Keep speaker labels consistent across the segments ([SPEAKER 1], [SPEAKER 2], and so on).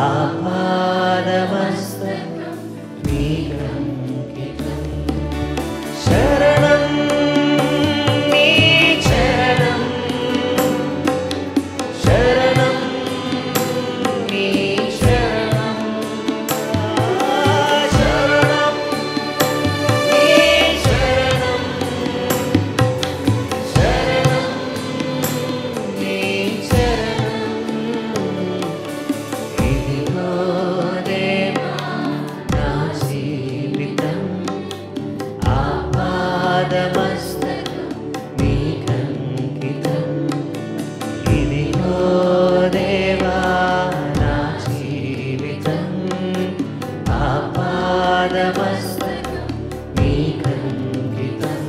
[SPEAKER 1] ఆపాదమస్తకం నీకంకితం. శరణం నీ చరణం, శరణం నీ చరణం, శరణం నీ చరణం, శరణం నీ చరణం. ఇదిగో దేవా నా జీవితం, ఆపాదమస్తకం నీకంకితం. ఇదిగో దేవా నా జీవితం, ఆపాదమస్తకం నీకంకితం.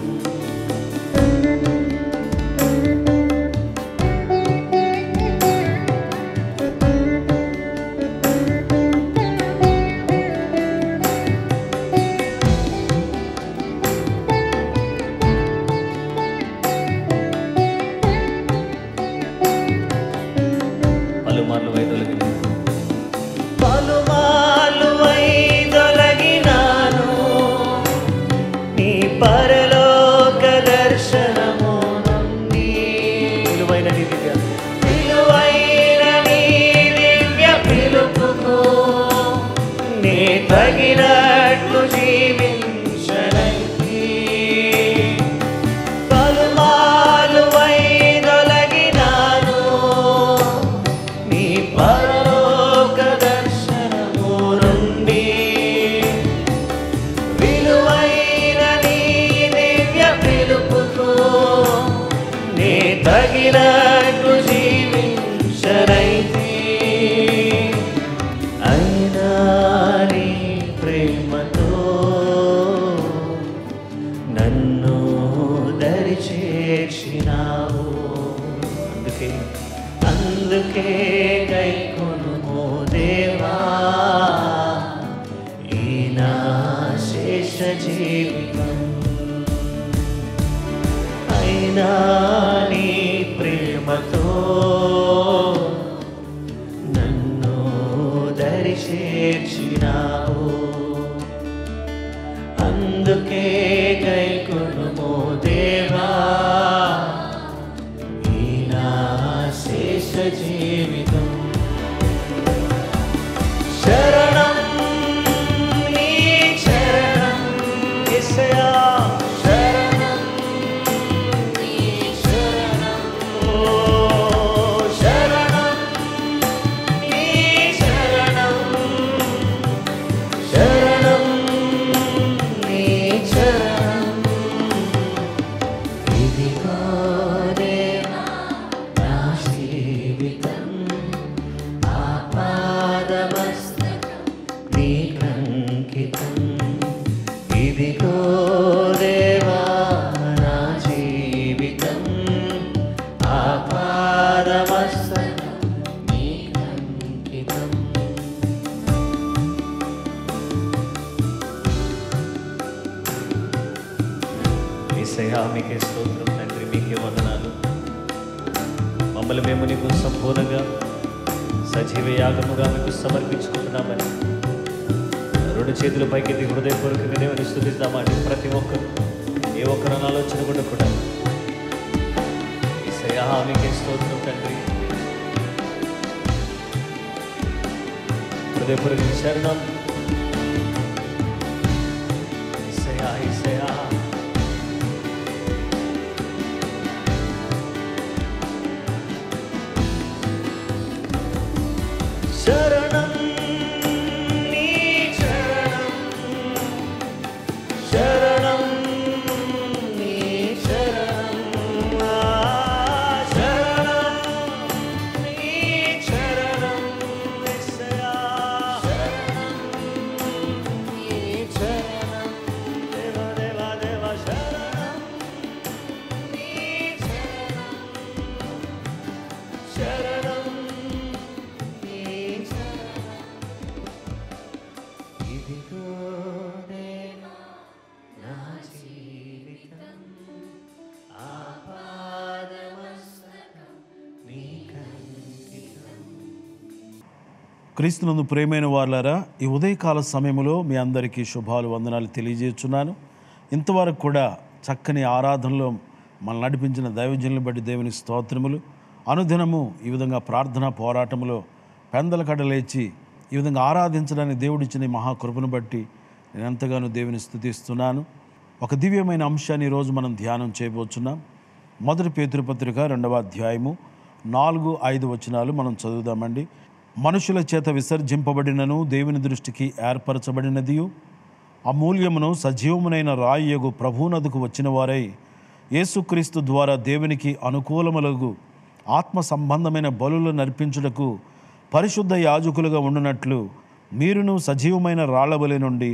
[SPEAKER 1] పలుమార్లు వైదొలగిన పలుమార్లు వైదొలగినాను నీ పరలోక దర్శనము నుండి. విలువైన నీ దివ్య పిలుపుకు నే తగినట్లు జీవించడానికి. పలుమార్లు వైదొలగినాను నీ పరలోక దర్శనము నుండి. విలువైన నీ దివ్య పిలుపుకు నే తగినట్లు జీవించనైతి. అయినా నీ ప్రేమతో నన్ను దరి చేర్చినావు. అందుకే గైకొనుమో దేవా ఈ నా శేష జీవితం. అయినా నీ ప్రేమతో నన్ను దరి చేర్చినావు. అందుకే గైకొనుమో దేవా ఈ నా శేష జీవితం. శరణం నీ చరణం యేసయ్యా, శరణం నీ చరణం, ఓ శరణం నీ చరణం, శరణం నీ చరణం. ఇదిగో దేవా నా జీవితం, ఆపాదమస్తకం నీకంకితం. ఇదిగో దేవా నా జీవితం, ఆపాదమస్తకం నీకంకితం. యేసయ్యా మీకే స్తోత్రం తండ్రి, మీకే వందనాలు. మమ్మల్ని మేము నీకు సంపూర్ణంగా సజీవ యాగముగా మీకు సమర్పించుకుంటున్నామని రెండు చేతుల పైకి హృదయపూర్వకంగా దేవుని స్తుతిద్దామని ప్రతి ఒక్కరు ఏ ఒక్కరు ఆలోచన కూడా యేసయ్యా మీకే స్తోత్రం తండ్రి. హృదయపూర్వక శరణం యేసయ్యా, యేసయ్యా. శరణం నీ చరణం, శరణం నీ చరణం, శరణం నీ చరణం యేసయ్యా, శరణం నీ చరణం, దేవా దేవా దేవా, శరణం నీ చరణం, శరణం. ఇదిగో దేవా నా జీవితం, ఆపాదమస్తకం నీకంకితం.
[SPEAKER 2] క్రీస్తునందు ప్రియమైన వారులారా, ఈ ఉదయకాల సమయంలో మీ అందరికీ శుభాలు వందనాలు తెలియజేస్తున్నాను. ఇంతవరకు కూడా చక్కని ఆరాధనలో మనల్ని నడిపించిన దైవజనులను బట్టి దేవుని స్తోత్రములు. అనుదినము ఈ విధంగా ప్రార్థనా పోరాటంలో పెందల కడలేచి ఈ విధంగా ఆరాధించడానికి దేవుడిచ్చిన ఈ మహాకృపను బట్టి నేను ఎంతగానో దేవుని స్తుతిస్తున్నాను. ఒక దివ్యమైన అంశాన్ని ఈరోజు మనం ధ్యానం చేయబోతున్నాం. 1 పేతురు పత్రిక 2వ అధ్యాయము 4-5 వచనాలు మనం చదువుదామండి. మనుషుల చేత విసర్జింపబడినను దేవుని దృష్టికి ఏర్పరచబడినదియు అమూల్యమును సజీవమునైన రాయియగు ప్రభువునదుకు వచ్చిన వారై యేసుక్రీస్తు ద్వారా దేవునికి అనుకూలములగు ఆత్మ సంబంధమైన బలులను నర్పించుటకు పరిశుద్ధ యాజకులుగా ఉండునట్లు మీరును సజీవమైన రాళ్లవలె నుండి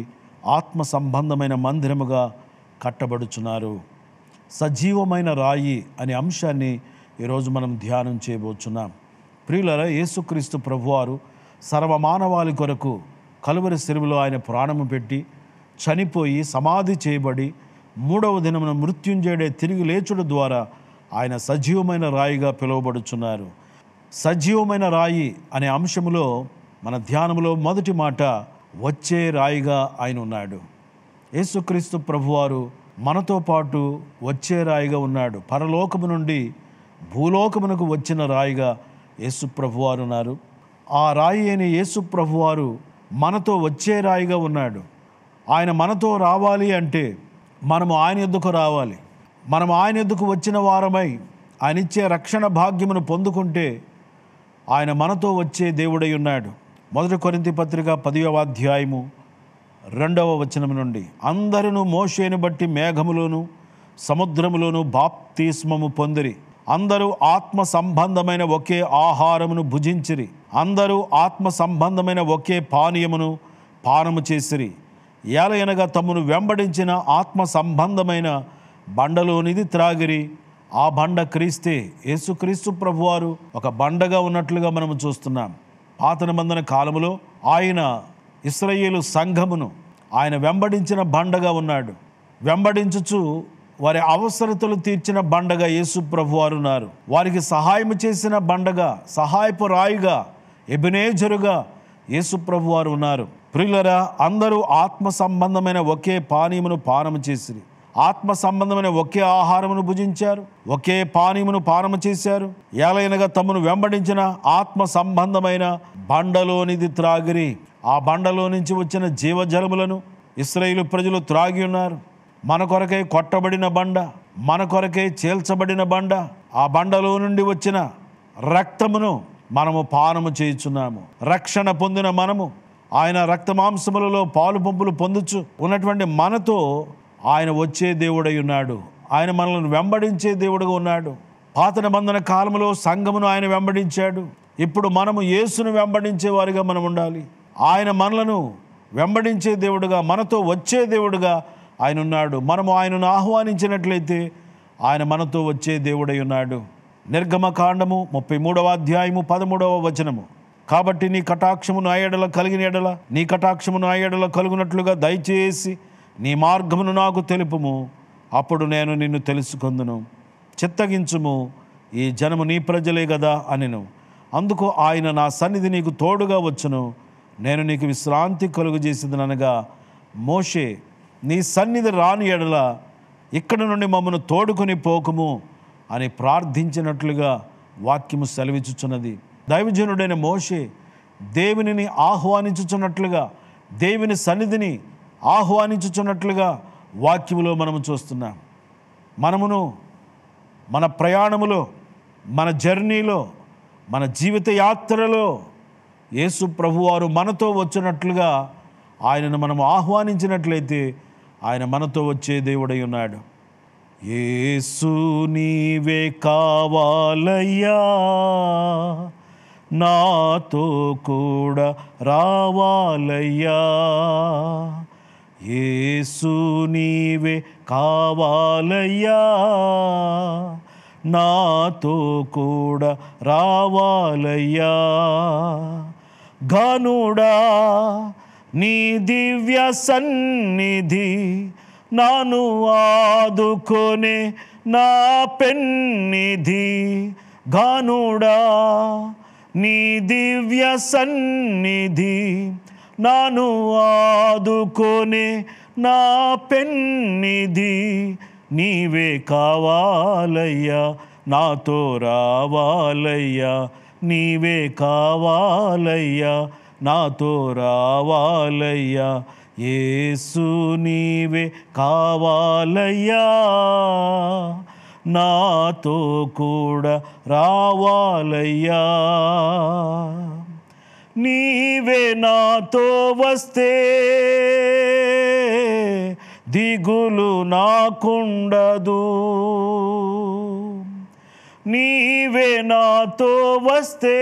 [SPEAKER 2] ఆత్మ సంబంధమైన మందిరముగా కట్టబడుచున్నారు. సజీవమైన రాయి అనే అంశాన్ని ఈరోజు మనం ధ్యానం చేయబోతున్నాం. ప్రియులారా, యేసుక్రీస్తు ప్రభువారు సర్వమానవాళి కొరకు కలువరి శిలువలో ఆయన ప్రాణము పెట్టి చనిపోయి సమాధి చేయబడి 3వ దినమున మృత్యుంజయుడే తిరిగి లేచుడు ద్వారా ఆయన సజీవమైన రాయిగా పిలువబడుచున్నారు. సజీవమైన రాయి అనే అంశములో మన ధ్యానములో మొదటి మాట వచ్చే రాయిగా ఆయన ఉన్నాడు. యేసుక్రీస్తు ప్రభువారు మనతో పాటు వచ్చే రాయిగా ఉన్నాడు. పరలోకము నుండి భూలోకమునకు వచ్చిన రాయిగా యేసు ప్రభువారు ఉన్నారు. ఆ రాయి అయిన యేసు ప్రభువారు మనతో వచ్చే రాయిగా ఉన్నాడు. ఆయన మనతో రావాలి అంటే మనము ఆయన యొద్దకు రావాలి. మనం ఆయన యొద్దకు వచ్చిన వారమై ఆయన ఇచ్చే రక్షణ భాగ్యమును పొందుకుంటే ఆయన మనతో వచ్చే దేవుడై ఉన్నాడు. 1 కొరింథీ పత్రిక 10వ అధ్యాయము 2వ వచనం నుండి అందరూ మోషేను బట్టి మేఘములోను సముద్రములోను బాప్తిస్మము పొందిరి. అందరూ ఆత్మ సంబంధమైన ఒకే ఆహారమును భుజించిరి. అందరూ ఆత్మ సంబంధమైన ఒకే పానీయమును పానము చేసిరి. ఏలయనగా తమను వెంబడించిన ఆత్మ సంబంధమైన బండలోనిది త్రాగిరి. ఆ బండ క్రీస్తే. యేసుక్రీస్తు ప్రభువారు ఒక బండగా ఉన్నట్లుగా మనము చూస్తున్నాం. పాత నిబంధన కాలములో ఆయన ఇశ్రాయేలు సంఘమును ఆయన వెంబడించిన బండగా ఉన్నాడు. వెంబడించుచు వారి అవసరతలు తీర్చిన బండగా యేసు ప్రభువారు ఉన్నారు. వారికి సహాయం చేసిన బండగా, సహాయపు రాయిగా, ఎబెనేజరుగా యేసు ప్రభువారు ఉన్నారు. ప్రియులరా, అందరూ ఆత్మ సంబంధమైన ఒకే పానీయమును పానము చేసిరి. ఆత్మ సంబంధమైన ఒకే ఆహారమును భుజించారు, ఒకే పానీయమును పానము చేశారు. ఏలైనగా తమను వెంబడించిన ఆత్మ సంబంధమైన బండలోనిది త్రాగిరి. ఆ బండలో నుంచి వచ్చిన జీవజలములను ఇశ్రాయేలు ప్రజలు త్రాగి ఉన్నారు. మన కొరకై కొట్టబడిన బండ, మన కొరకై చేల్చబడిన బండ, ఆ బండలో నుండి వచ్చిన రక్తమును మనము పానము చేయుచున్నాము. రక్షణ పొందిన మనము ఆయన రక్త మాంసములలో పాలు పంపులు పొందుచు ఉన్నటువంటి మనతో ఆయన వచ్చే దేవుడై ఉన్నాడు. ఆయన మనల్ని వెంబడించే దేవుడుగా ఉన్నాడు. పాత నిబంధన కాలంలో సంఘమును ఆయన వెంబడించాడు. ఇప్పుడు మనము యేసును వెంబడించే వారిగా మనం ఉండాలి. ఆయన మనలను వెంబడించే దేవుడుగా, మనతో వచ్చే దేవుడుగా ఆయన ఉన్నాడు. మనము ఆయనను ఆహ్వానించినట్లయితే ఆయన మనతో వచ్చే దేవుడై ఉన్నాడు. నిర్గమకాండము 33వ అధ్యాయము 13వ వచనము. కాబట్టి నీ కటాక్షము నా ఎడల కలిగిన ఎడల నీ కటాక్షము నా ఎడల కలుగునట్లుగా దయచేసి నీ మార్గమును నాకు తెలుపుము, అప్పుడు నేను నిన్ను తెలుసుకొందును. చిత్తగించుము, ఈ జనము నీ ప్రజలే కదా అనెను. అందుకు ఆయన నా సన్నిధి నీకు తోడుగా వచ్చును, నేను నీకు విశ్రాంతి కలుగజేసేదనగా మోషే నీ సన్నిధి రాని ఎడల ఇక్కడ నుండి మమ్మను తోడుకొని పోకుము అని ప్రార్థించినట్లుగా వాక్యము సెలవిచ్చుచున్నది. దైవజనుడైన మోషే దేవునిని ఆహ్వానించుచున్నట్లుగా, దేవుని సన్నిధిని ఆహ్వానించుచున్నట్లుగా వాక్యములో మనము చూస్తున్నాం. మనమును మన ప్రయాణములో, మన జర్నీలో, మన జీవిత యాత్రలో యేసు ప్రభువారు మనతో వచ్చినట్లుగా ఆయనను మనం ఆహ్వానించినట్లయితే ఆయన మనతో వచ్చే దేవుడై ఉన్నాడు. యేసు నీవే కావాలయ్యా, నాతో కూడా రావాలయ్యా. యేసు నీవే కావాలయ్యా, నాతో కూడా రావాలయ్యా. ఘనుడా నీ దివ్య సన్నిధి నాను ఆదుకొనే నా పెన్నిధి. ఘనుడా నీ దివ్య సన్నిధి నాను ఆదుకొనే నా పెన్నిధి, నీవే కావాలయ్యా, నాతో రావాలయ్యా, నీవే కావాలయ్యా, నాతో రావాలయ్యా, యేసు నీవే కావాలయ్యా, నాతో కూడా రావాలయ్యా. నీవే నాతో వస్తే దిగులు నాకుండదు, నీవే నాతో వస్తే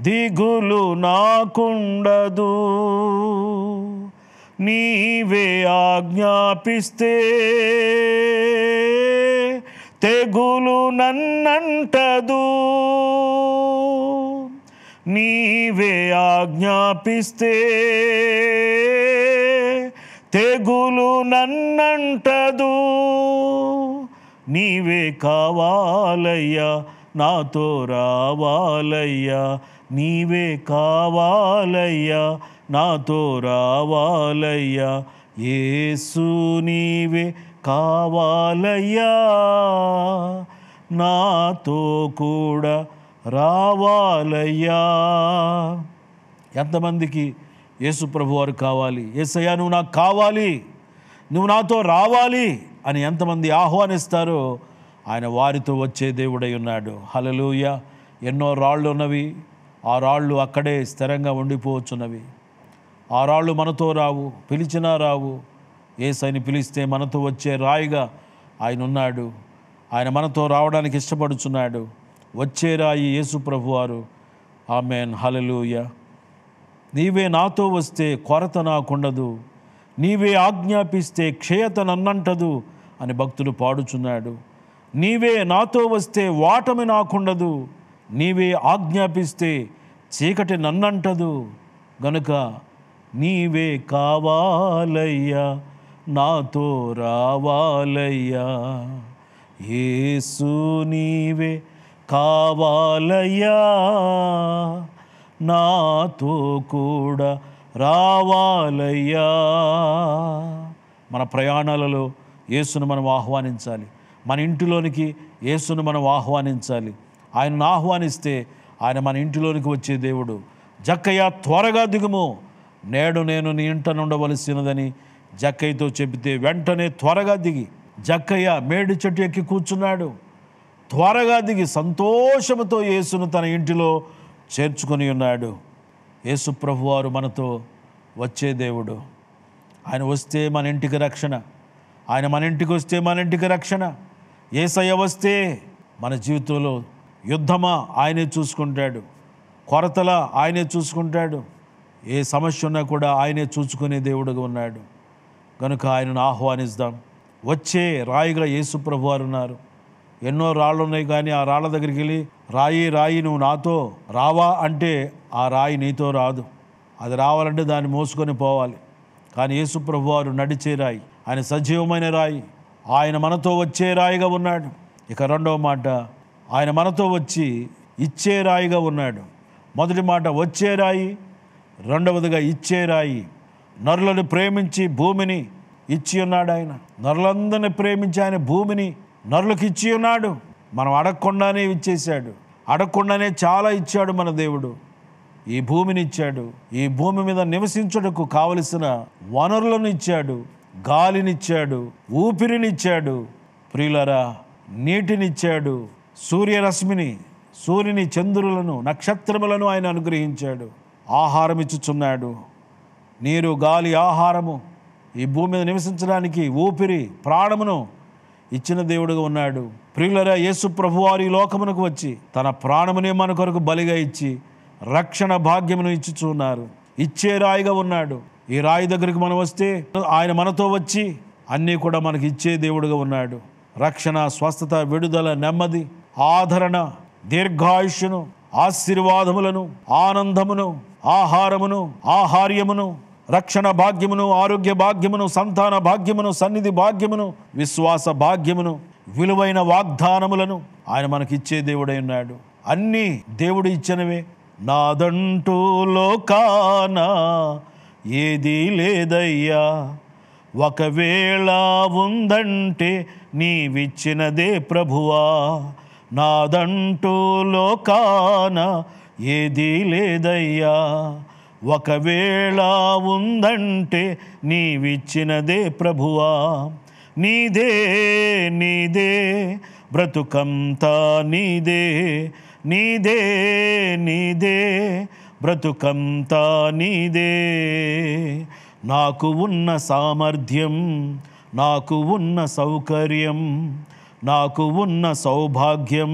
[SPEAKER 2] దిగులు నాకుండదు, నీవే ఆజ్ఞాపిస్తే తెగులు నన్నంటదు, నీవే ఆజ్ఞాపిస్తే తెగులు నన్నంటదు, నీవే కావాలయ్యా, నాతో రావాలయ్యా, నీవే కావాలయ్యా, నాతో రావాలయ్యా, యేసు నీవే కావాలయ్యా, నాతో కూడా రావాలయ్యా. ఎంతమందికి యేసు ప్రభువారు కావాలి? యేసయ్యా నువ్వు నాకు కావాలి, నువ్వు నాతో రావాలి అని ఎంతమంది ఆహ్వానిస్తారో ఆయన వారితో వచ్చే దేవుడై ఉన్నాడు. హల్లెలూయా. ఎన్నో రాళ్ళు ఉన్నవి, ఆ రాళ్ళు అక్కడే స్థిరంగా ఉండిపోవచ్చున్నవి. ఆ రాళ్ళు మనతో రావు, పిలిచినా రావు. యేసయ్యని పిలిస్తే మనతో వచ్చే రాయిగా ఆయన ఉన్నాడు. ఆయన మనతో రావడానికి ఇష్టపడుచున్నాడు. వచ్చే రాయి యేసు ప్రభువారు. ఆమేన్. హల్లెలూయా. నీవే నాతో వస్తే కొరత నాకుండదు, నీవే ఆజ్ఞాపిస్తే క్షయత నన్నంటదు అని భక్తుడు పాడుచున్నాడు. నీవే నాతో వస్తే వాటమి నాకుండదు, నీవే ఆజ్ఞాపిస్తే చీకటి నన్నంటదు. గనుక నీవే కావాలయ్యా, నాతో రావాలయ్యా, యేసు నీవే కావాలయ్యా, నాతో కూడా రావాలయ్యా. మన ప్రయాణాలలో యేసును మనం ఆహ్వానించాలి. మన ఇంటిలోనికి యేసును మనం ఆహ్వానించాలి. ఆయనను ఆహ్వానిస్తే ఆయన మన ఇంటిలోనికి వచ్చే దేవుడు. జక్కయ్య త్వరగా దిగుము, నేడు నేను నీ ఇంట నుండవలసినదని జక్కయ్యతో చెబితే వెంటనే త్వరగా దిగి జక్కయ్య మేడి చెట్టు ఎక్కి కూర్చున్నాడు. త్వరగా దిగి సంతోషముతో యేసును తన ఇంటిలో చేర్చుకొని ఉన్నాడు. యేసు ప్రభువారు మనతో వచ్చే దేవుడు. ఆయన వస్తే మన ఇంటికి రక్షణ, ఆయన మన ఇంటికి వస్తే మన ఇంటికి రక్షణ. యేసయ్య వస్తే మన జీవితంలో యుద్ధమా ఆయనే చూసుకుంటాడు, కొరతలా ఆయనే చూసుకుంటాడు, ఏ సమస్య ఉన్నా కూడా ఆయనే చూసుకునే దేవుడుగా ఉన్నాడు. కనుక ఆయనను ఆహ్వానిస్తాం. వచ్చే రాయిగా యేసు ప్రభువారు ఉన్నారు. ఎన్నో రాళ్ళు ఉన్నాయి, కానీ ఆ రాళ్ళ దగ్గరికి వెళ్ళి రాయి రాయి నువ్వు నాతో రావా అంటే ఆ రాయి నీతో రాదు. అది రావాలంటే దాన్ని మోసుకొని పోవాలి. కానీ యేసు ప్రభువారు నడిచే రాయి, ఆయన సజీవమైన రాయి, ఆయన మనతో వచ్చే రాయిగా ఉన్నాడు. ఇక రెండవ మాట, ఆయన మనతో వచ్చి ఇచ్చే రాయిగా ఉన్నాడు. మొదటి మాట వచ్చే రాయి, రెండవదిగా ఇచ్చే రాయి. నరులను ప్రేమించి భూమిని ఇచ్చి ఉన్నాడు ఆయన. నరులందరిని ప్రేమించి ఆయన భూమిని నరులకు ఇచ్చి ఉన్నాడు. మనం అడగకుండానే ఇచ్చేశాడు. అడగకుండానే చాలా ఇచ్చాడు మన దేవుడు. ఈ భూమిని ఇచ్చాడు. ఈ భూమి మీద నివసించుటకు కావలసిన వనరులను ఇచ్చాడు. గాలినిచ్చాడు, ఊపిరినిచ్చాడు, ప్రియులరా నీటినిచ్చాడు, సూర్యరశ్మిని, సూర్యుని, చంద్రులను, నక్షత్రములను ఆయన అనుగ్రహించాడు. ఆహారం ఇచ్చుచున్నాడు. నీరు, గాలి, ఆహారము, ఈ భూమి మీద నివసించడానికి ఊపిరి, ప్రాణమును ఇచ్చిన దేవుడుగా ఉన్నాడు. ప్రియులరా యేసు ప్రభువారు ఈ లోకమునకు వచ్చి తన ప్రాణమునే మన కొరకు బలిగా ఇచ్చి రక్షణ భాగ్యమును ఇచ్చుచున్నారు. ఇచ్చే రాయిగా ఉన్నాడు. ఈ రాయి దగ్గరికి మనం వస్తే ఆయన మనతో వచ్చి అన్నీ కూడా మనకి ఇచ్చే దేవుడుగా ఉన్నాడు. రక్షణ, స్వస్థత, విడుదల, నెమ్మది, ఆదరణ, దీర్ఘాయుష్యును, ఆశీర్వాదములను, ఆనందమును, ఆహారమును, ఆహార్యమును, రక్షణ భాగ్యమును, ఆరోగ్య భాగ్యమును, సంతాన భాగ్యమును, సన్నిధి భాగ్యమును, విశ్వాస భాగ్యమును విలువైన వాగ్దానములను ఆయన మనకిచ్చే దేవుడై ఉన్నాడు. అన్నీ దేవుడు ఇచ్చినవే. నాదంటూ లోకాన ఏదీ లేదయ్యా, ఒకవేళ ఉందంటే నీవిచ్చినదే ప్రభువా. నాదంటూ లోకాన ఏదీ లేదయ్యా, ఒకవేళ ఉందంటే నీవిచ్చినదే ప్రభువా. నీదే నీదే బ్రతుకంతా నీదే, నీదే నీదే బ్రతుకంతా నీదే. నాకు ఉన్న సామర్థ్యం, నాకు ఉన్న సౌకర్యం, నాకు ఉన్న సౌభాగ్యం,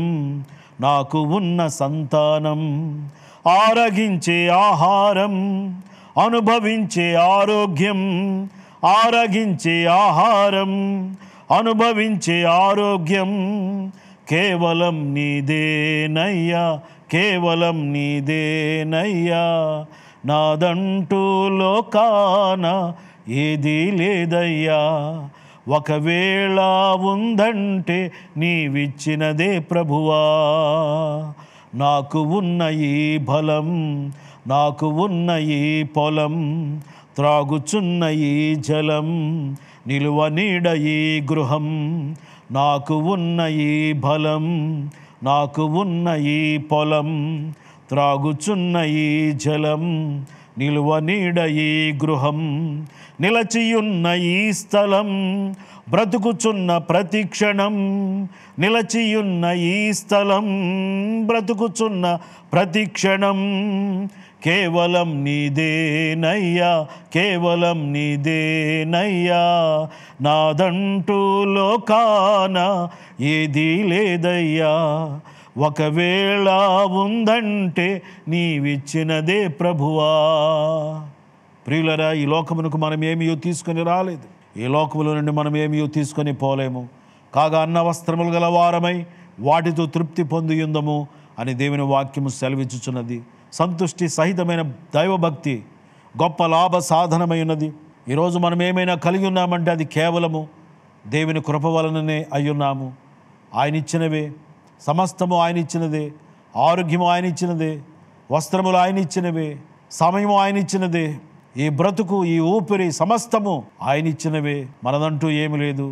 [SPEAKER 2] నాకు ఉన్న సంతానం, ఆరగించే ఆహారం, అనుభవించే ఆరోగ్యం, ఆరగించే ఆహారం, అనుభవించే ఆరోగ్యం కేవలం నీదేనయ్యా, కేవలం నీదేనయ్యా. నాదంటూ లోకాన ఏదీ లేదయ్యా, ఒకవేళ ఉందంటే నీవిచ్చినదే ప్రభువా. నాకు ఉన్న ఈ బలం, నాకు ఉన్న ఈ పొలం, త్రాగుచున్న ఈ జలం, నిలువ నీడ ఈ గృహం, నాకు ఉన్న ఈ బలం, నాకు ఉన్న ఈ పొలం, త్రాగుచున్న ఈ జలం, నిలువ నీడ ఈ గృహం, నిలచియున్న ఈ స్థలం, బ్రతుకుచున్న ప్రతి క్షణం, నిలచియున్న ఈ స్థలం, బ్రతుకుచున్న ప్రతి క్షణం కేవలం నీదేనయ్యా, కేవలం నీదేనయ్యా. నాదంటూ లోకాన ఏదీ లేదయ్యా, ఒకవేళ ఉందంటే నీవిచ్చినదే ప్రభువా. ప్రియులరా, ఈ లోకమునకు మనం ఏమీ తీసుకొని రాలేదు, ఈ లోకముల నుండి మనం ఏమీ తీసుకొని పోలేము. కాగా అన్న వస్త్రములు గల వారమై వాటితో తృప్తి పొందియుందము అని దేవుని వాక్యము సెలవిచ్చుచున్నది. సంతుష్టి సహితమైన దైవభక్తి గొప్ప లాభ సాధనమైనది. ఈరోజు మనం ఏమైనా కలిగి ఉన్నామంటే అది కేవలము దేవుని కృప వలననే అయ్యున్నాము. ఆయన ఇచ్చినవే, సమస్తము ఆయన ఇచ్చినదే, ఆరోగ్యము ఆయన ఇచ్చినదే, వస్త్రములు ఆయన ఇచ్చినవే, సమయము ఆయన ఇచ్చినదే, ఈ బ్రతుకు, ఈ ఊపిరి సమస్తము ఆయన ఇచ్చినవే. మనదంటూ ఏమి లేదు.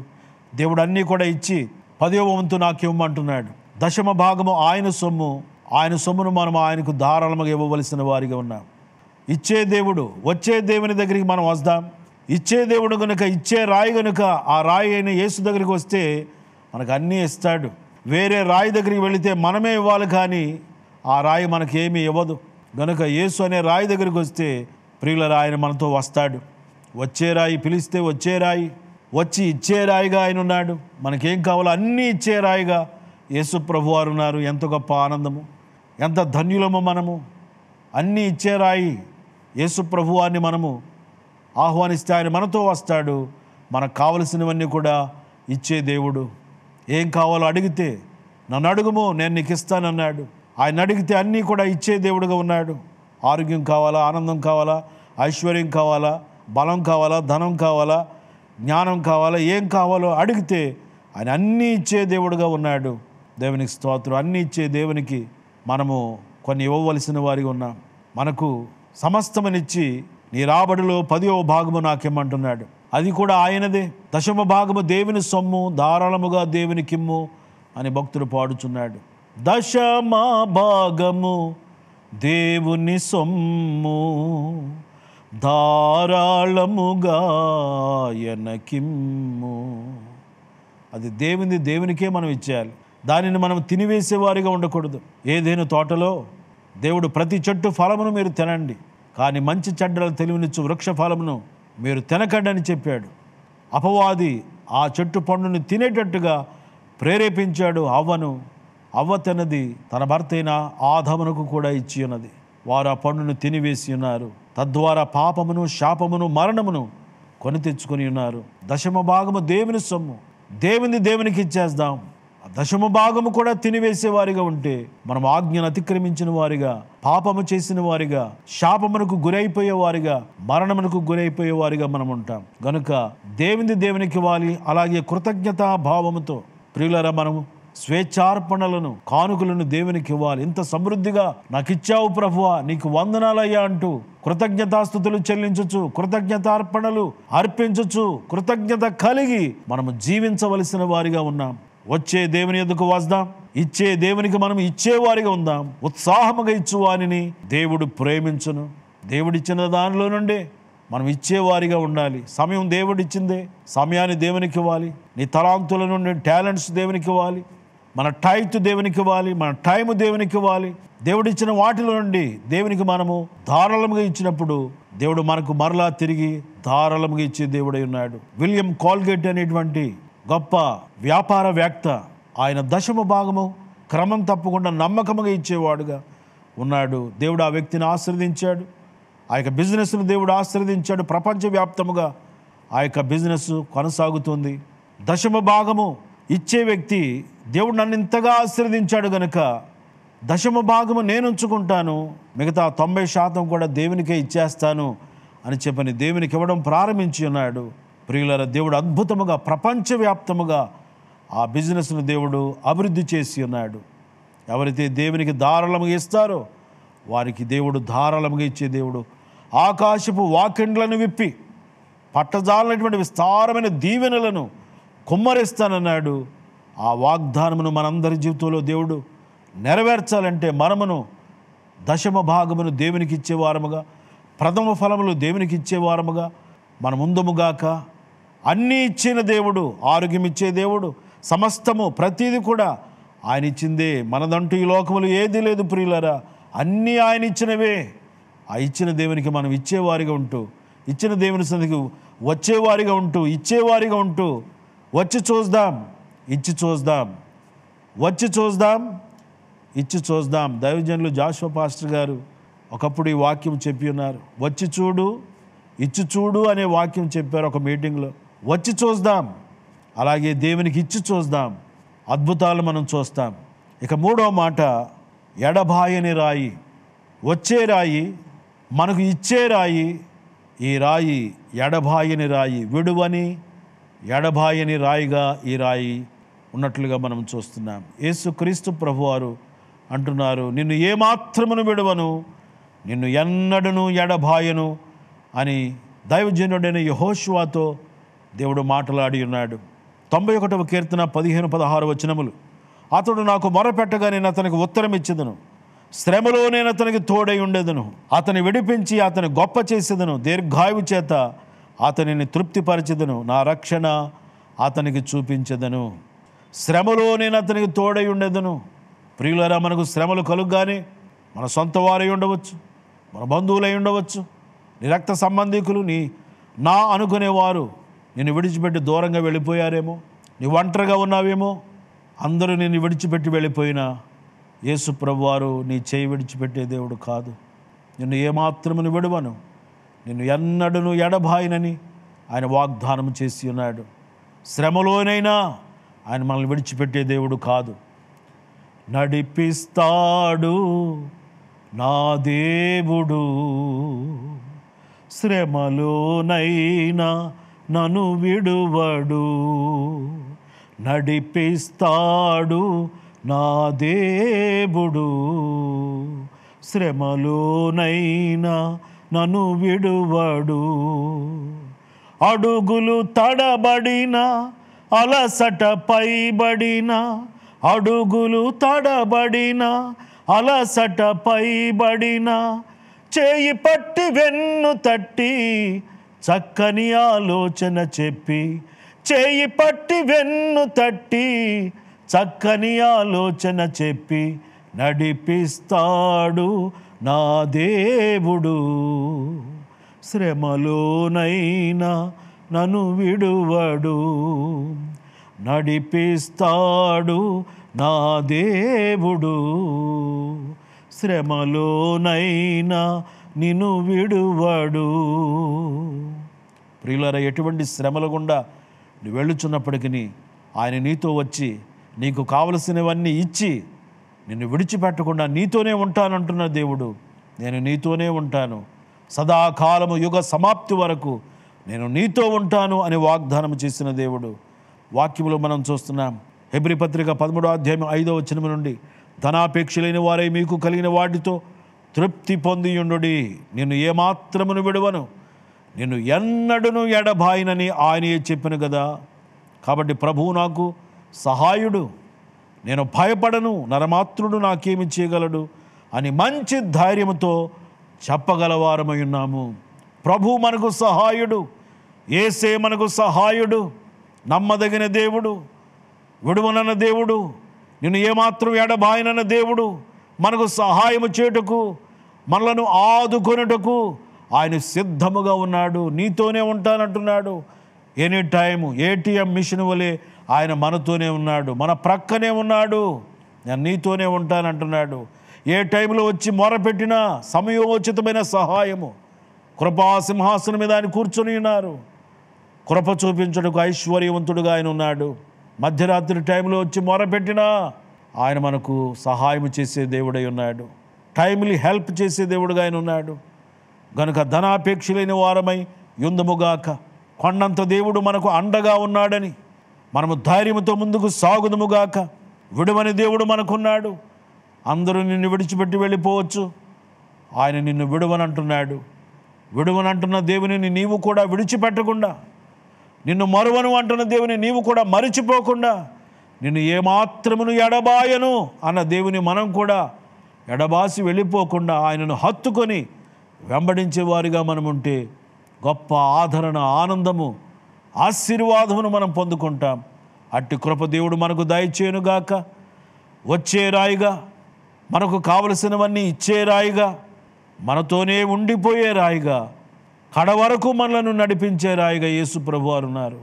[SPEAKER 2] దేవుడు అన్నీ కూడా ఇచ్చి 10వ వంతు నాకు ఇవ్వమంటున్నాడు. 10వ భాగము ఆయన సొమ్ము, ఆయన సొమ్మును మనం ఆయనకు ధారాళముగా ఇవ్వవలసిన వారిగా ఉన్నాం. ఇచ్చే దేవుడు, వచ్చే దేవుని దగ్గరికి మనం వస్తాం. ఇచ్చే దేవుడు కనుక, ఇచ్చే రాయి కనుక, ఆ రాయి అయిన యేసు దగ్గరికి వస్తే మనకు అన్నీ ఇస్తాడు. వేరే రాయి దగ్గరికి వెళితే మనమే ఇవ్వాలి, కానీ ఆ రాయి మనకేమీ ఇవ్వదు. కనుక యేసు అనే రాయి దగ్గరికి వస్తే ప్రియుల ఆయన మనతో వస్తాడు. వచ్చే రాయి, పిలిస్తే వచ్చే రాయి, వచ్చి ఇచ్చే రాయిగా ఆయన ఉన్నాడు. మనకేం కావాలో అన్నీ ఇచ్చే రాయిగా యేసు ప్రభు వారు ఉన్నారు. ఎంత గొప్ప ఆనందము, ఎంత ధన్యులము మనము. అన్నీ ఇచ్చే రాయి యేసు ప్రభు వారిని మనము ఆహ్వానిస్తే ఆయన మనతో వస్తాడు. మనకు కావలసినవన్నీ కూడా ఇచ్చే దేవుడు. ఏం కావాలో అడిగితే నన్ను అడుగుము, నేను నీకు ఇస్తానన్నాడు. ఆయన అడిగితే అన్నీ కూడా ఇచ్చే దేవుడుగా ఉన్నాడు. ఆరోగ్యం కావాలా, ఆనందం కావాలా, ఐశ్వర్యం కావాలా, బలం కావాలా, ధనం కావాలా, జ్ఞానం కావాలా, ఏం కావాలో అడిగితే ఆయన అన్నీ ఇచ్చే దేవుడుగా ఉన్నాడు. దేవునికి స్తోత్రం. అన్నీ ఇచ్చే దేవునికి మనము కొన్ని ఇవ్వవలసిన వారిగా ఉన్నాం. మనకు సమస్తమనిచ్చి నీ రాబడిలో 10వ భాగము నాకేమంటున్నాడు. అది కూడా ఆయనదే. 10వ భాగము దేవుని సొమ్ము, ధారాళముగా దేవునికిమ్ము అని భక్తుడు పాడుచున్నాడు. 10వ భాగము దేవుని సొమ్ము, ధారాళముగా ఆయనకిమ్ము. అది దేవునికే మనం ఇచ్చేయాలి. దానిని మనం తినివేసేవారిగా ఉండకూడదు. ఏదైనా తోటలో దేవుడు ప్రతి చెట్టు ఫలమును మీరు తినండి, కానీ మంచి చెడ్డల తెలివినిచ్చు వృక్ష ఫలమును మీరు తినకండి అని చెప్పాడు. అపవాది ఆ చెట్టు పండుని తినేటట్టుగా ప్రేరేపించాడు అవ్వను. అవ్వ తిన్నది తన భర్త అయిన ఆదామునకు కూడా ఇచ్చి ఉన్నది. వారు ఆ పండును తినివేసి ఉన్నారు. తద్వారా పాపమును, శాపమును, మరణమును కొని తెచ్చుకొని ఉన్నారు. 10వ భాగము దేవుని సొమ్ము, దేవునికి ఇచ్చేద్దాం. 10వ భాగము కూడా తినివేసేవారిగా ఉంటే మనం ఆజ్ఞను అతిక్రమించిన వారిగా, పాపము చేసిన వారిగా, శాపమునకు గురైపోయేవారిగా, మరణమునకు గురైపోయేవారిగా మనం ఉంటాం. గనుక దేవునికి ఇవ్వాలి. అలాగే కృతజ్ఞతా భావముతో ప్రియులారా, మనము స్వేచ్ఛార్పణలను, కానుకలను దేవునికి ఇవ్వాలి. ఇంత సమృద్ధిగా నాకు ఇచ్చావు ప్రభువా, నీకు వందనాలయ్యా అంటూ కృతజ్ఞతాస్తుతులు చెల్లించచ్చు, కృతజ్ఞతార్పణలు అర్పించచ్చు, కృతజ్ఞత కలిగి మనము జీవించవలసిన వారిగా ఉన్నాం. వచ్చే దేవుని ఎదుకు వస్తాం, ఇచ్చే దేవునికి మనం ఇచ్చేవారిగా ఉందాం. ఉత్సాహముగా ఇచ్చువానిని దేవుడు ప్రేమించును. దేవుడిచ్చిన దానిలో నుండి మనం ఇచ్చేవారిగా ఉండాలి. సమయం దేవుడిచ్చిందే, సమయాన్ని దేవునికి ఇవ్వాలి. నీ తలాంతుల నుండి టాలెంట్స్ దేవునికి ఇవ్వాలి. మన టైత్ దేవునికి ఇవ్వాలి, మన టైం దేవునికి ఇవ్వాలి. దేవుడిచ్చిన వాటిలో నుండి దేవునికి మనము ధారాళముగా ఇచ్చినప్పుడు దేవుడు మనకు మరలా తిరిగి ధారాళముగా ఇచ్చే దేవుడై ఉన్నాడు. విలియం కోల్గేట్ అనేటువంటి గొప్ప వ్యాపారవేత్త, ఆయన దశమ భాగము క్రమం తప్పకుండా నమ్మకముగా ఇచ్చేవాడుగా ఉన్నాడు. దేవుడు ఆ వ్యక్తిని ఆశీర్వదించాడు. ఆ యొక్క బిజినెస్ను దేవుడు ఆశీర్వదించాడు. ప్రపంచవ్యాప్తముగా ఆ యొక్క బిజినెస్ కొనసాగుతుంది. దశమ భాగము ఇచ్చే వ్యక్తి, దేవుడు నన్ను ఇంతగా ఆశీర్వదించాడు గనుక దశమ భాగము నేను ఉంచుకుంటాను, మిగతా 90% కూడా దేవునికే ఇచ్చేస్తాను అని చెప్పని దేవునికి ఇవ్వడం ప్రారంభించి ఉన్నాడు. ప్రియులారా, దేవుడు అద్భుతముగా ప్రపంచవ్యాప్తముగా ఆ బిజినెస్ను దేవుడు అభివృద్ధి చేసి ఉన్నాడు. ఎవరైతే దేవునికి ధారాళముగా ఇస్తారో వారికి దేవుడు ధారాళముగా ఇచ్చే దేవుడు. ఆకాశపు వాకిండ్లను విప్పి పట్టజాలైనటువంటి విస్తారమైన దీవెనలను కుమ్మరిస్తానన్నాడు. ఆ వాగ్దానమును మనందరి జీవితంలో దేవుడు నెరవేర్చాలంటే మనమును దశమ భాగమును దేవునికి ఇచ్చేవారముగా, ప్రథమ ఫలములు దేవునికి ఇచ్చేవారముగా మన ముందుముగాక. అన్నీ ఇచ్చిన దేవుడు, ఆరోగ్యం ఇచ్చే దేవుడు, సమస్తము ప్రతీది కూడా ఆయన ఇచ్చిందే. మనదంటూ ఈ లోకములు ఏదీ లేదు ప్రియులారా, అన్నీ ఆయన ఇచ్చినవే. ఆ ఇచ్చిన దేవునికి మనం ఇచ్చేవారిగా ఉంటూ, ఇచ్చిన దేవుని సన్నిధికి వచ్చేవారిగా ఉంటూ, ఇచ్చేవారిగా ఉంటూ, వచ్చి చూద్దాం, ఇచ్చి చూద్దాం, వచ్చి చూద్దాం, ఇచ్చి చూద్దాం. దైవజనులు జాషువా పాస్టర్ గారు ఒకప్పుడు ఈ వాక్యం చెప్పి ఉన్నారు. వచ్చి చూడు, ఇచ్చి చూడు అనే వాక్యం చెప్పారు ఒక మీటింగ్లో. వచ్చి చూద్దాం, అలాగే దేవునికి ఇచ్చి చూద్దాం, అద్భుతాలు మనం చూస్తాం. ఇక మూడవ మాట, ఎడబాయని రాయి. వచ్చే రాయి, మనకు ఇచ్చే రాయి. ఈ రాయి ఎడబాయని రాయి, విడువని ఎడబాయని రాయిగా ఈ రాయి ఉన్నట్లుగా మనం చూస్తున్నాం. యేసుక్రీస్తు ప్రభువారు అంటున్నారు, నిన్ను ఏమాత్రమును విడువను, నిన్ను ఎన్నడను ఎడబాయను అని దైవజనుడైన యెహోషువతో దేవుడు మాట్లాడి ఉన్నాడు. 91వ కీర్తన 15-16 వచనములు. అతడు నాకు మొరపెట్టగా నేను అతనికి ఉత్తరం ఇచ్చేదను, శ్రమలో నేను అతనికి తోడై ఉండేదను, అతని విడిపించి అతని గొప్ప చేసేదను, దీర్ఘాయువు చేత అతనిని తృప్తిపరచెదను, నా రక్షణ అతనికి చూపించెదను. శ్రమలో నేను అతనికి తోడై ఉండేదను. ప్రియులారా, మనకు శ్రమలు కలుగ్గానే మన సొంత వారై ఉండవచ్చు, మన బంధువులై ఉండవచ్చు, నీ రక్త సంబంధికులు, నా అనుకునేవారు నిన్ను విడిచిపెట్టి దూరంగా వెళ్ళిపోయారేమో, నీ ఒంటరిగా ఉన్నావేమో. అందరూ నిన్ను విడిచిపెట్టి వెళ్ళిపోయినా యేసు ప్రభువారు నీ చేయి విడిచిపెట్టే దేవుడు కాదు. నిన్ను ఏమాత్రమును విడువను, నిన్ను ఎన్నడను ఎడబాయనని ఆయన వాగ్దానం చేసి ఉన్నాడు. శ్రమలోనైనా ఆయన మనల్ని విడిచిపెట్టే దేవుడు కాదు. నడిపిస్తాడు నా దేవుడు, శ్రమలోనైనా నన్ను విడువడు. నడిపిస్తాడు నా దేవుడు, శ్రమలోనైనా నన్ను విడువడు. అడుగులు తడబడిన, అలసట పైబడిన, అడుగులు తడబడిన, అలసట పైబడిన, చేయి పట్టి వెన్ను తట్టి చక్కని ఆలోచన చెప్పి, చేయి పట్టి వెన్ను తట్టి చక్కని ఆలోచన చెప్పి నడిపిస్తాడు నా దేవుడు. శ్రమలోనైనా నన్ను విడువడు. నడిపిస్తాడు నా దేవుడు, శ్రమలోనైనా నిన్ను విడువడు. ప్రియులారా, ఎటువంటి శ్రమల గుండా నువ్వు వెళ్ళుచున్నప్పటికీ ఆయన నీతో వచ్చి నీకు కావలసినవన్నీ ఇచ్చి నిన్ను విడిచిపెట్టకుండా నీతోనే ఉంటానంటున్న దేవుడు. నేను నీతోనే ఉంటాను, సదాకాలము యుగ సమాప్తి వరకు నేను నీతో ఉంటాను అని వాగ్దానం చేసిన దేవుడు. వాక్యంలో మనం చూస్తున్నాం, హెబ్రీ పత్రిక 13వ అధ్యాయం 5వ వచనం నుండి, ధనాపేక్ష లేని వారై మీకు కలిగిన వాటితో తృప్తి పొందియుండుడి, నిన్ను ఏమాత్రమును విడువను, నిన్ను ఎన్నడూను ఎడబాయనని ఆయనే చెప్పాను కదా. కాబట్టి ప్రభువు నాకు సహాయుడు, నేను భయపడను, నరమాత్రుడు నాకేమి చేయగలడు అని మంచి ధైర్యంతో చెప్పగలవారమై ఉన్నాము. ప్రభువు మనకు సహాయుడు, యేసే మనకు సహాయుడు, నమ్మదగిన దేవుడు, విడువనన్న దేవుడు, నిన్ను ఏమాత్రం ఎడబాయనన్న దేవుడు, మనకు సహాయము చేయుటకు, మనలను ఆదుకొనుటకు ఆయన సిద్ధముగా ఉన్నాడు. నీతోనే ఉంటానంటున్నాడు. ఎనీ టైము ఏటీఎం మిషన్ వలె ఆయన మనతోనే ఉన్నాడు, మన ప్రక్కనే ఉన్నాడు. నేను నీతోనే ఉంటానంటున్నాడు. ఏ టైంలో వచ్చి మొరపెట్టినా సమయోచితమైన సహాయము, కృపా సింహాసనం మీద ఆయన కూర్చొని ఉన్నారు. కృప చూపించుటకు ఐశ్వర్యవంతుడుగా ఆయన ఉన్నాడు. మధ్యరాత్రి టైంలో వచ్చి మొరపెట్టినా ఆయన మనకు సహాయం చేసే దేవుడై ఉన్నాడు. టైమ్లీ హెల్ప్ చేసే దేవుడుగా ఆయన ఉన్నాడు. గనుక ధనాపేక్ష లేని వారమై యుందుముగాక, కొండంత దేవుడు మనకు అండగా ఉన్నాడని మనము ధైర్యంతో ముందుకు సాగుదుముగాక. విడువని దేవుడు మనకున్నాడు. అందరూ నిన్ను విడిచిపెట్టి వెళ్ళిపోవచ్చు, ఆయన నిన్ను విడువనంటున్నాడు. విడువనంటున్న దేవునిని నీవు కూడా విడిచిపెట్టకుండా, నిన్ను మరువను అంటున్న దేవుని నీవు కూడా మరిచిపోకుండా, నిన్ను ఏమాత్రమును ఎడబాయను అన్న దేవుని మనం కూడా ఎడబాసి వెళ్ళిపోకుండా ఆయనను హత్తుకొని వెంబడించే వారిగా మనం ఉంటే గొప్ప ఆదరణ, ఆనందము, ఆశీర్వాదమును మనం పొందుకుంటాం. అట్టి కృప దేవుడు మనకు దయచేయునుగాక. వచ్చే రాయిగా, మనకు కావలసినవన్నీ ఇచ్చే రాయిగా, మనతోనే ఉండిపోయే రాయిగా, కడవరకు మనలను నడిపించే రాయిగా యేసు ప్రభువారు ఉన్నారు.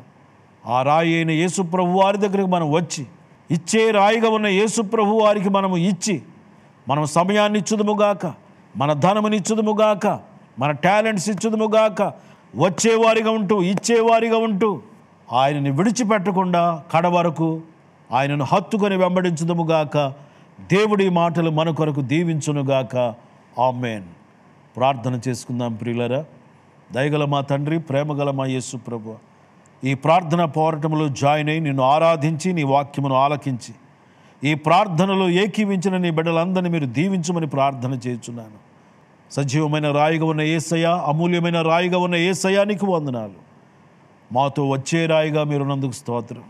[SPEAKER 2] ఆ రాయి అయిన యేసు ప్రభువారి దగ్గరికి మనం వచ్చి, ఇచ్చే రాయిగా ఉన్న యేసు ప్రభువారికి మనము ఇచ్చి, మనం సమయాన్ని ఇచ్చుదుముగాక, మన ధనమునిచ్చుదుముగాక, మన టాలెంట్స్ ఇచ్చుదుముగాక, వచ్చేవారిగా ఉంటూ ఇచ్చేవారిగా ఉంటూ ఆయనని విడిచిపెట్టకుండా కడవరకు ఆయనను హత్తుకొని వెంబడించుదుముగాక. దేవుడి మాటలు మన కొరకు దీవించునుగాక. ఆమేన్. ప్రార్థన చేసుకుందాం ప్రియులరా. దయగల మా తండ్రి, ప్రేమగల మా యేసు ప్రభువా, ఈ ప్రార్థన పోరాటంలో జాయిన్ అయి నిన్ను ఆరాధించి నీ వాక్యమును ఆలకించి ఈ ప్రార్థనలో ఏకీవించిన నీ బిడ్డలందరినీ మీరు దీవించమని ప్రార్థన చేయుచున్నాను. సజీవమైన రాయిగా ఉన్న యేసయ్య, అమూల్యమైన రాయిగా ఉన్న యేసయ్య నీకు వందనాలు. మాతో వచ్చే రాయిగా మీరున్నందుకు స్తోత్రం.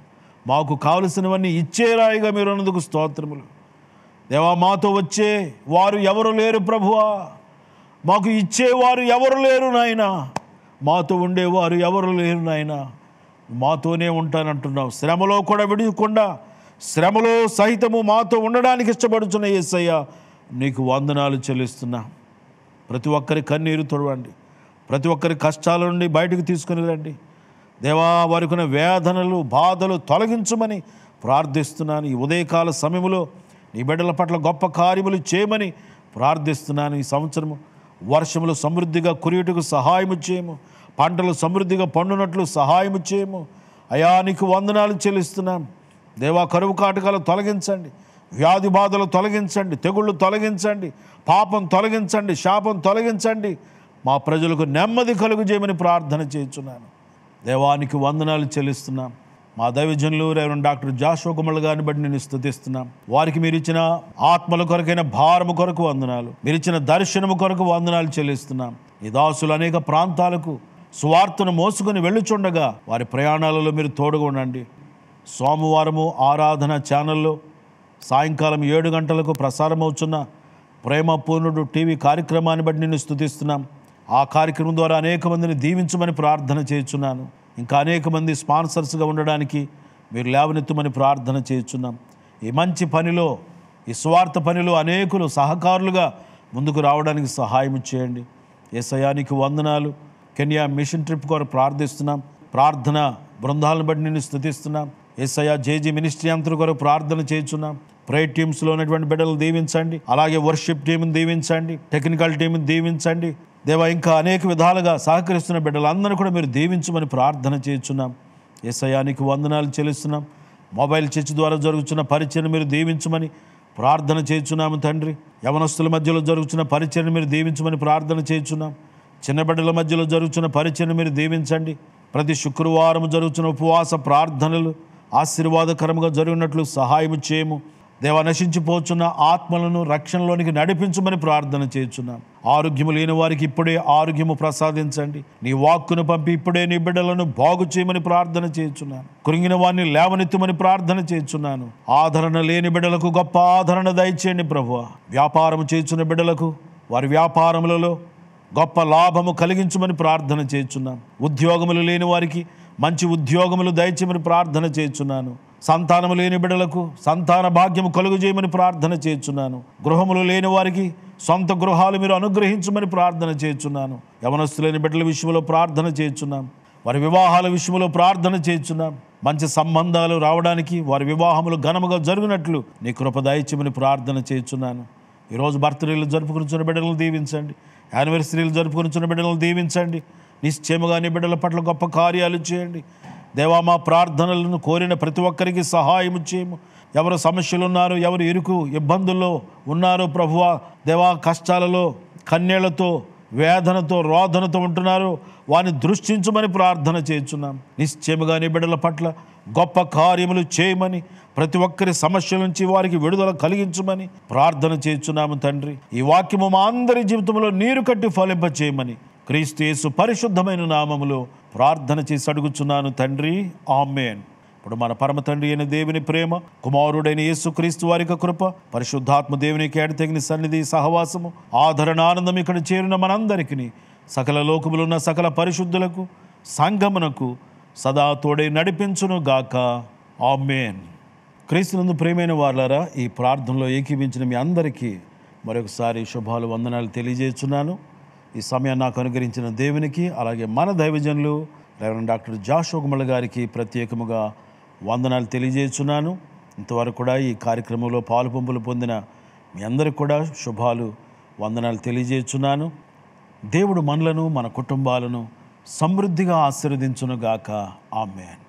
[SPEAKER 2] మాకు కావలసినవన్నీ ఇచ్చే రాయిగా మీరున్నందుకు స్తోత్రములు. దేవా, మాతో వచ్చే వారు ఎవరు లేరు ప్రభువా, మాకు ఇచ్చేవారు ఎవరు లేరు నాయనా, మాతో ఉండేవారు ఎవరు లేరు నాయనా. మాతోనే ఉంటానంటున్నావు. శ్రమలో కూడా విడియకుండా, శ్రమలో సహితము మాతో ఉండడానికి ఇష్టపడుతున్న యేసయ్య నీకు వందనాలు చెల్లిస్తున్నా. ప్రతి ఒక్కరి కన్నీరు తొడవండి, ప్రతి ఒక్కరి కష్టాల నుండి బయటకు తీసుకుని రండి దేవా. వారికి ఉన్న వేదనలు, బాధలు తొలగించమని ప్రార్థిస్తున్నాను. ఈ ఉదయకాల సమయంలో నీ బిడ్డల పట్ల గొప్ప కార్యములు చేయమని ప్రార్థిస్తున్నాను. ఈ సంవత్సరము వర్షములు సమృద్ధిగా కురియుటకు సహాయము చేయము, పంటలు సమృద్ధిగా పండునట్లు సహాయము చేయము. అయా, నీకు వందనాలు చెల్లిస్తున్నాం దేవా. కరువు కాటకాలు తొలగించండి, వ్యాధి బాధలు తొలగించండి, తెగుళ్ళు తొలగించండి, పాపం తొలగించండి, శాపం తొలగించండి. మా ప్రజలకు నెమ్మది కలుగు చేయమని ప్రార్థన చేస్తున్నాను. దేవానికి వందనాలు చెల్లిస్తున్నాం. మా దైవజనులు రెవరెండ్ డాక్టర్ జాషువా కుమార్ గారిని బట్టి నేను స్తుతిస్తున్నాం. వారికి మీరు ఇచ్చిన ఆత్మల కొరకైన భారము కొరకు వందనాలు, మీరు ఇచ్చిన దర్శనము కొరకు వందనాలు చెల్లిస్తున్నాం. ఈ దాసులు అనేక ప్రాంతాలకు సువార్తను మోసుకొని వెళ్ళుచుండగా వారి ప్రయాణాలలో మీరు తోడుగా ఉండండి. సోమవారము ఆరాధన ఛానల్లో సాయంకాలం 7 గంటలకు ప్రసారమవుతున్న ప్రేమ పూర్ణుడు టీవీ కార్యక్రమాన్ని బట్టి నిన్ను స్తుతిస్తున్నాం. ఆ కార్యక్రమం ద్వారా అనేక మందిని దీవించమని ప్రార్థన చేయుచున్నాను. ఇంకా అనేక మంది స్పాన్సర్స్గా ఉండడానికి మీరు లేవనెత్తమని ప్రార్థన చేయుచున్నాం. ఈ మంచి పనిలో, ఈ స్వార్థ పనిలో అనేకులు సహకారులుగా ముందుకు రావడానికి సహాయం చేయండి. యేసయ్యా నీకు వందనాలు. కెన్యా మిషన్ ట్రిప్ కొరకు ప్రార్థిస్తున్నాం. ప్రార్థన బృందాలను బట్టి నిన్ను స్తుతిస్తున్నాం. యేసయ్యా జేజీ మినిస్ట్రీ అంతటి కొరకు ప్రార్థన చేయుచున్నాం. ప్రేయర్ టీమ్స్లో ఉన్నటువంటి బిడ్డలు దీవించండి, అలాగే వర్షిప్ టీంని దీవించండి, టెక్నికల్ టీంని దీవించండి దేవా. ఇంకా అనేక విధాలుగా సహకరిస్తున్న బిడ్డలందరూ కూడా మీరు దీవించమని ప్రార్థన చేయుచున్నాం. యేసయ్యా నీకు వందనాలు చెల్లిస్తున్నాం. మొబైల్ చర్చ్ ద్వారా జరుగుతున్న పరిచయం మీరు దీవించమని ప్రార్థన చేయుచున్నాము తండ్రి. యవనస్తుల మధ్యలో జరుగుతున్న పరిచయం మీరు దీవించమని ప్రార్థన చేయుచున్నాం. చిన్న బిడ్డల మధ్యలో జరుగుతున్న పరిచయం మీరు దీవించండి. ప్రతి శుక్రవారం జరుగుతున్న ఉపవాస ప్రార్థనలు ఆశీర్వాదకరముగా జరిగినట్లు సహాయము చేయము. దేవా, నశించిపోతున్న ఆత్మలను రక్షణలోనికి నడిపించమని ప్రార్థన చేస్తున్నాం. ఆరోగ్యము లేని వారికి ఇప్పుడే ఆరోగ్యము ప్రసాదించండి. నీ వాక్కును పంపి ఇప్పుడే నీ బిడ్డలను బాగు చేయమని ప్రార్థన చేస్తున్నాను. కృంగిన వారిని లేవనెత్తమని ప్రార్థన చేస్తున్నాను. ఆదరణ లేని బిడ్డలకు గొప్ప ఆదరణ దయచేయండి ప్రభువా. వ్యాపారం చేస్తున్న బిడ్డలకు వారి వ్యాపారములలో గొప్ప లాభము కలిగించమని ప్రార్థన చేస్తున్నాం. ఉద్యోగములు లేని వారికి మంచి ఉద్యోగములు దయచేయమని ప్రార్థన చేస్తున్నాను. సంతానము లేని బిడ్డలకు సంతాన భాగ్యము కలుగు చేయమని ప్రార్థన చేస్తున్నాను. గృహములు లేని వారికి సొంత గృహాలు మీరు అనుగ్రహించమని ప్రార్థన చేస్తున్నాను. యవనస్తులైన బిడ్డల విషయంలో ప్రార్థన చేస్తున్నాం. వారి వివాహాల విషయంలో ప్రార్థన చేస్తున్నాం. మంచి సంబంధాలు రావడానికి వారి వివాహములు ఘనముగా జరుగునట్లు నీ కృప దయచేయమని ప్రార్థన చేస్తున్నాను. ఈరోజు బర్త్డేలు జరుపుకున్న బిడ్డలను దీవించండి. యానివర్సరీలు జరుపుకున్న బిడ్డలను దీవించండి. నిశ్చయముగా నీ బిడ్డల పట్ల గొప్ప కార్యాలు చేయండి. దేవా, మా ప్రార్థనలను కోరిన ప్రతి ఒక్కరికి సహాయం చేయము. ఎవరు సమస్యలు ఉన్నారో, ఎవరు ఇరుకు ఇబ్బందుల్లో ఉన్నారో ప్రభువా, దేవా, కష్టాలలో కన్నీళ్లతో వేదనతో రోదనతో ఉంటున్నారో వారిని దృష్టించమని ప్రార్థన చేస్తున్నాం. నిశ్చయముగా నీ బిడ్డల పట్ల గొప్ప కార్యములు చేయమని, ప్రతి ఒక్కరి సమస్యల నుంచి వారికి విడుదల కలిగించమని ప్రార్థన చేస్తున్నాము తండ్రి. ఈ వాక్యము మా అందరి జీవితంలో నీరు కట్టి ఫలింప చేయమని క్రీస్తు యేసు పరిశుద్ధమైన నామములో ప్రార్థన చేసి అడుగుచున్నాను తండ్రి, ఆమేన్. ఇప్పుడు మన పరమ తండ్రి అయిన దేవుని ప్రేమ, కుమారుడైన యేసు క్రీస్తు వారి కృప, పరిశుద్ధాత్మ దేవునికి ఎడతెగిన సన్నిధి సహవాసము, ఆదరణ, ఆనందం ఇక్కడ చేరిన మనందరికీ, సకల లోకములున్న సకల పరిశుద్ధులకు, సంఘమునకు సదా తోడై నడిపించును గాక, ఆమేన్. క్రీస్తునందు ప్రియమైన వారులారా, ఈ ప్రార్థనలో ఏకీభించిన మీ అందరికీ మరొకసారి శుభాలు, వందనాలు తెలియజేస్తున్నాను. ఈ సమయాన్ని నాకు అనుగ్రహించిన దేవునికి, అలాగే మన దైవజనులు రెవరెండ్ డాక్టర్ జాషువా గుమ్మళ్ళ గారికి ప్రత్యేకముగా వందనాలు తెలియజేస్తున్నాను. ఇంతవరకు కూడా ఈ కార్యక్రమంలో పాలుపంపులు పొందిన మీ అందరికి కూడా శుభాలు, వందనాలు తెలియజేస్తున్నాను. దేవుడు మనలను, మన కుటుంబాలను సమృద్ధిగా ఆశీర్వదించునుగాక, ఆమేన్.